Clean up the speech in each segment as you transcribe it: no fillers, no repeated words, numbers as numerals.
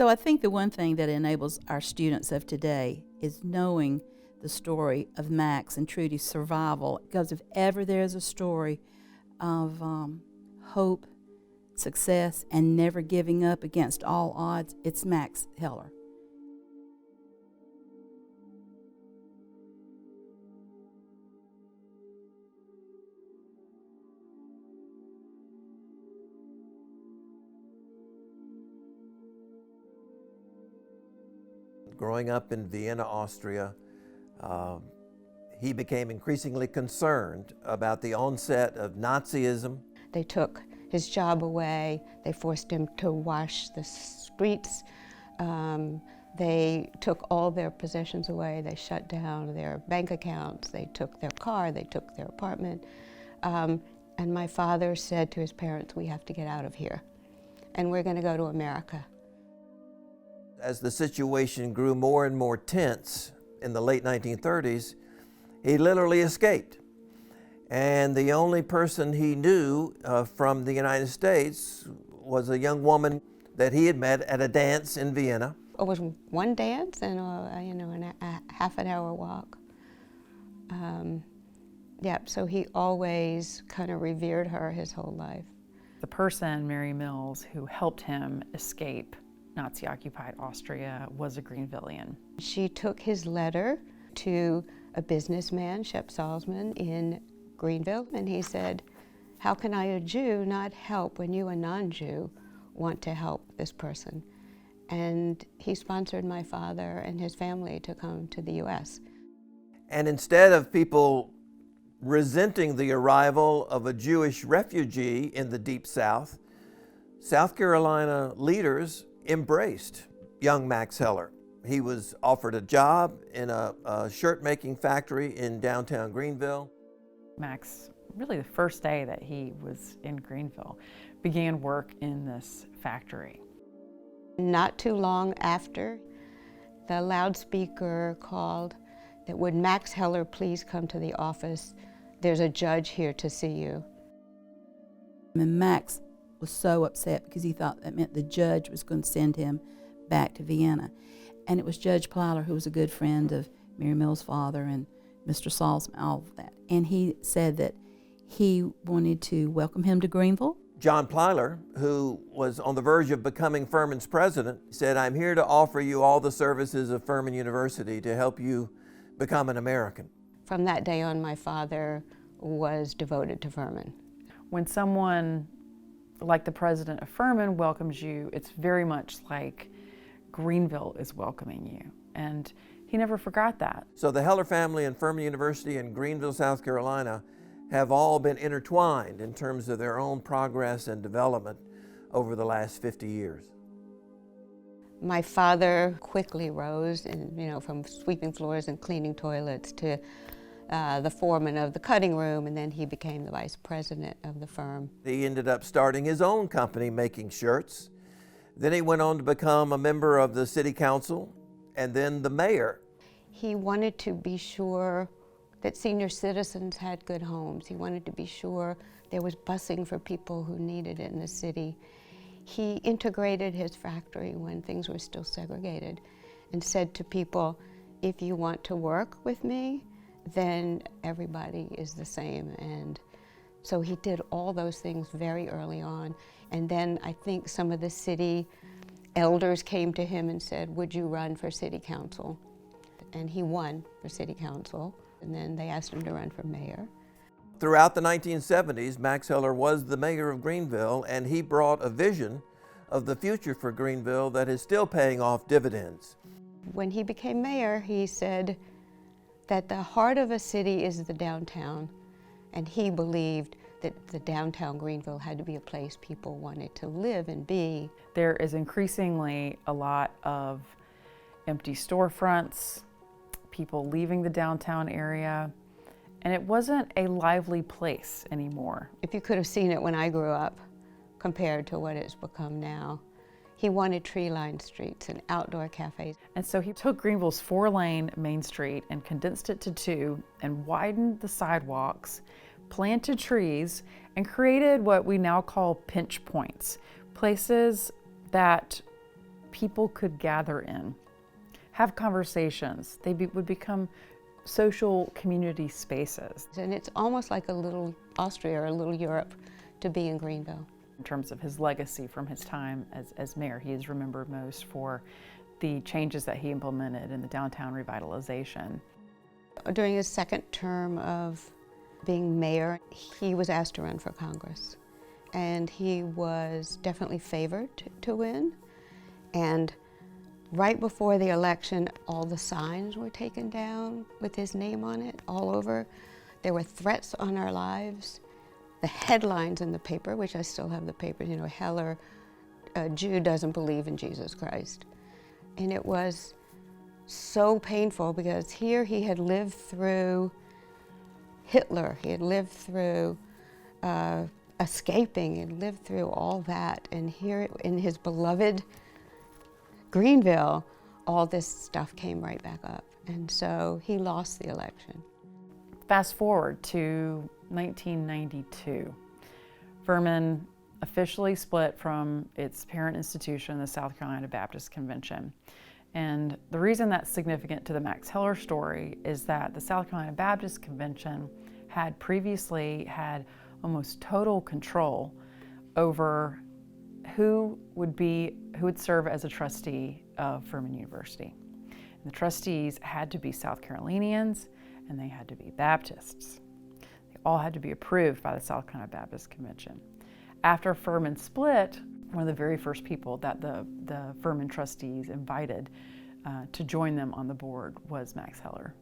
So I think the one thing that enables our students of today is knowing the story of Max and Trudy's survival, because if ever there's a story of hope, success, and never giving up against all odds, it's Max Heller. Growing up in Vienna, Austria, he became increasingly concerned about the onset of Nazism. They took his job away, they forced him to wash the streets, they took all their possessions away, they shut down their bank accounts, they took their car, they took their apartment. And my father said to his parents, "We have to get out of here, and we're going to go to America." As the situation grew more and more tense in the late 1930s, he literally escaped. And the only person he knew from the United States was a young woman that he had met at a dance in Vienna. It was one dance and a half an hour walk. So he always kind of revered her his whole life. The person, Mary Mills, who helped him escape Nazi-occupied Austria was a Greenvillian. She took his letter to a businessman, Shep Salzman, in Greenville, and he said, "How can I, a Jew, not help when you, a non-Jew, want to help this person?" And he sponsored my father and his family to come to the U.S. And instead of people resenting the arrival of a Jewish refugee in the Deep South, South Carolina leaders embraced young Max Heller. He was offered a job in a shirt-making factory in downtown Greenville. Max, really the first day that he was in Greenville, began work in this factory. Not too long after, the loudspeaker called that, "Would Max Heller please come to the office? There's a judge here to see you." And Max was so upset because he thought that meant the judge was going to send him back to Vienna. And it was Judge Plyler, who was a good friend of Mary Mills' father and Mr. Salzman, all of that. And he said that he wanted to welcome him to Greenville. John Plyler, who was on the verge of becoming Furman's president, said, "I'm here to offer you all the services of Furman University to help you become an American." From that day on, my father was devoted to Furman. When someone like the president of Furman welcomes you, it's very much like Greenville is welcoming you. And he never forgot that. So the Heller family and Furman University in Greenville, South Carolina, have all been intertwined in terms of their own progress and development over the last 50 years. My father quickly rose, and from sweeping floors and cleaning toilets to the foreman of the cutting room, and then he became the vice president of the firm. He ended up starting his own company making shirts. Then he went on to become a member of the city council and then the mayor. He wanted to be sure that senior citizens had good homes. He wanted to be sure there was busing for people who needed it in the city. He integrated his factory when things were still segregated and said to people, "If you want to work with me, then everybody is the same." And so he did all those things very early on. And then I think some of the city elders came to him and said, "Would you run for city council?" And he won for city council. And then they asked him to run for mayor. Throughout the 1970s, Max Heller was the mayor of Greenville, and he brought a vision of the future for Greenville that is still paying off dividends. When he became mayor, he said that the heart of a city is the downtown, and he believed that the downtown Greenville had to be a place people wanted to live and be. There is increasingly a lot of empty storefronts, people leaving the downtown area, and it wasn't a lively place anymore. If you could have seen it when I grew up compared to what it's become now. He wanted tree-lined streets and outdoor cafes. And so he took Greenville's 4-lane Main Street and condensed it to 2 and widened the sidewalks, planted trees, and created what we now call pinch points, places that people could gather in, have conversations. They would become social community spaces. And it's almost like a little Austria or a little Europe to be in Greenville. In terms of his legacy from his time as mayor, he is remembered most for the changes that he implemented in the downtown revitalization. During his second term of being mayor, he was asked to run for Congress. And he was definitely favored to win. And right before the election, all the signs were taken down with his name on it all over. There were threats on our lives. The headlines in the paper, which I still have the paper, you know, Heller, a Jew doesn't believe in Jesus Christ. And it was so painful because here he had lived through Hitler, he had lived through escaping, he had lived through all that. And here in his beloved Greenville, all this stuff came right back up. And so he lost the election. Fast forward to 1992. Furman officially split from its parent institution, the South Carolina Baptist Convention. And the reason that's significant to the Max Heller story is that the South Carolina Baptist Convention had previously had almost total control over who would serve as a trustee of Furman University. And the trustees had to be South Carolinians and they had to be Baptists. They all had to be approved by the South Carolina Baptist Convention. After Furman split, one of the very first people that the Furman trustees invited to join them on the board was Max Heller.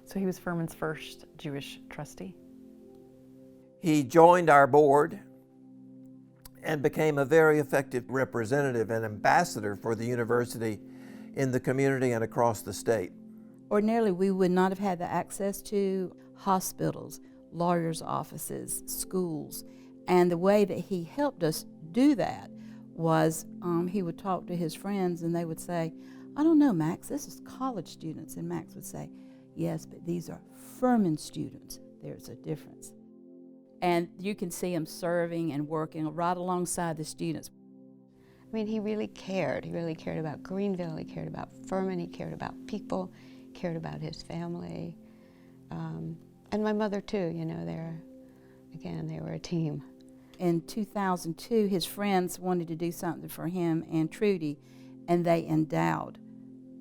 So he was Furman's first Jewish trustee. He joined our board and became a very effective representative and ambassador for the university in the community and across the state. Ordinarily, we would not have had the access to hospitals, lawyers' offices, schools. And the way that he helped us do that was he would talk to his friends and they would say, I don't know, Max, this is college students. And Max would say, yes, but these are Furman students. There's a difference. And you can see him serving and working right alongside the students. I mean, he really cared. He really cared about Greenville. He cared about Furman. He cared about people. He cared about his family. And my mother, too. You know, they were a team. In 2002, his friends wanted to do something for him and Trudy, and they endowed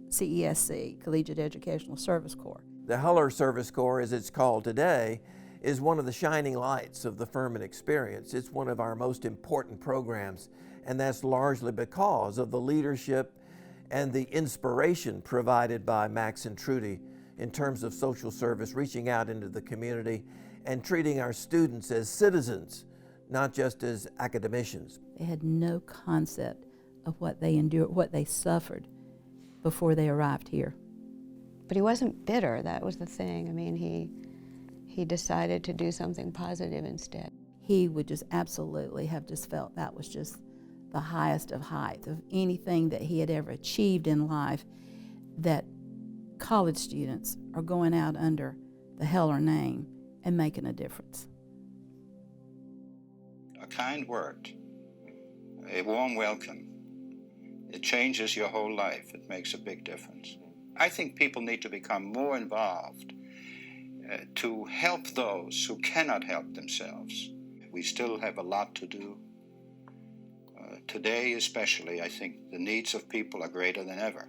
CESC, Collegiate Educational Service Corps. The Heller Service Corps, as it's called today, is one of the shining lights of the Furman experience. It's one of our most important programs, and that's largely because of the leadership and the inspiration provided by Max and Trudy in terms of social service, reaching out into the community and treating our students as citizens, not just as academicians. They had no concept of what they endured, what they suffered before they arrived here. But he wasn't bitter, that was the thing. I mean, he decided to do something positive instead. He would just absolutely have just felt that was just the highest of heights of anything that he had ever achieved in life, that college students are going out under the Heller name and making a difference. A kind word, a warm welcome, it changes your whole life. It makes a big difference. I think people need to become more involved to help those who cannot help themselves. We still have a lot to do. Today especially, I think the needs of people are greater than ever.